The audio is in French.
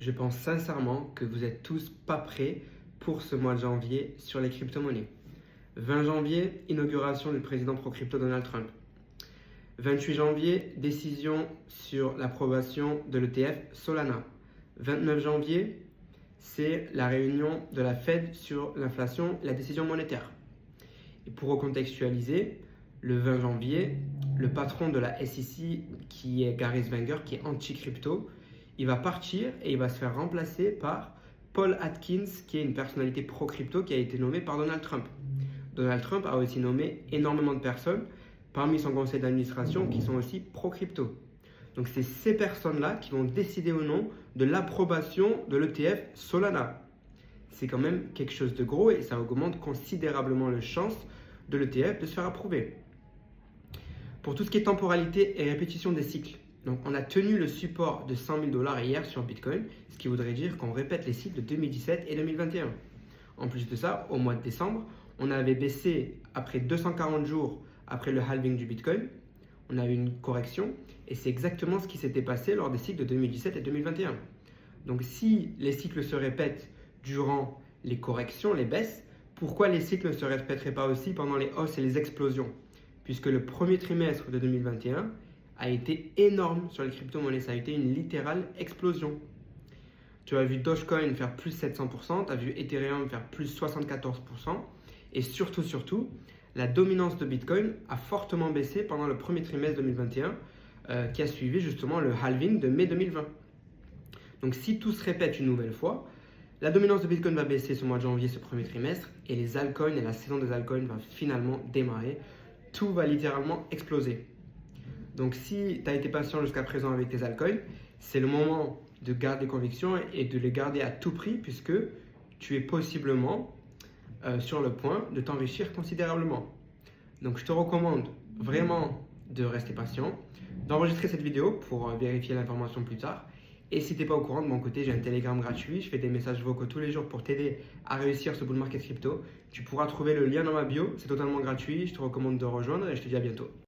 Je pense sincèrement que vous n'êtes tous pas prêts pour ce mois de janvier sur les crypto-monnaies. 20 janvier, inauguration du président pro-crypto Donald Trump. 28 janvier, décision sur l'approbation de l'ETF Solana. 29 janvier, c'est la réunion de la Fed sur l'inflation et la décision monétaire. Et pour recontextualiser, le 20 janvier, le patron de la SEC, qui est Gary Wenger, qui est anti-crypto, il va partir et il va se faire remplacer par Paul Atkins, qui est une personnalité pro-crypto qui a été nommée par Donald Trump. Donald Trump a aussi nommé énormément de personnes parmi son conseil d'administration qui sont aussi pro-crypto. Donc c'est ces personnes-là qui vont décider ou non de l'approbation de l'ETF Solana. C'est quand même quelque chose de gros et ça augmente considérablement les chances de l'ETF de se faire approuver. Pour tout ce qui est temporalité et répétition des cycles, donc on a tenu le support de 100 000 $ hier sur Bitcoin, ce qui voudrait dire qu'on répète les cycles de 2017 et 2021. En plus de ça, au mois de décembre, on avait baissé après 240 jours après le halving du Bitcoin. On a eu une correction et c'est exactement ce qui s'était passé lors des cycles de 2017 et 2021. Donc si les cycles se répètent durant les corrections, les baisses, pourquoi les cycles ne se répéteraient pas aussi pendant les hausses et les explosions? Puisque le premier trimestre de 2021 a été énorme sur les crypto-monnaies. Ça a été une littérale explosion. Tu as vu Dogecoin faire plus 700%, tu as vu Ethereum faire plus 74%. Et surtout, la dominance de Bitcoin a fortement baissé pendant le premier trimestre 2021 qui a suivi justement le halving de mai 2020. Donc si tout se répète une nouvelle fois, la dominance de Bitcoin va baisser ce mois de janvier, ce premier trimestre, et les altcoins et la saison des altcoins va finalement démarrer. Tout va littéralement exploser. Donc si tu as été patient jusqu'à présent avec tes altcoins, c'est le moment de garder conviction et de les garder à tout prix puisque tu es possiblement sur le point de t'enrichir considérablement. Donc je te recommande vraiment de rester patient, d'enregistrer cette vidéo pour vérifier l'information plus tard. Et si tu n'es pas au courant, de mon côté, j'ai un Telegram gratuit. Je fais des messages vocaux tous les jours pour t'aider à réussir ce bull market crypto. Tu pourras trouver le lien dans ma bio. C'est totalement gratuit. Je te recommande de rejoindre et je te dis à bientôt.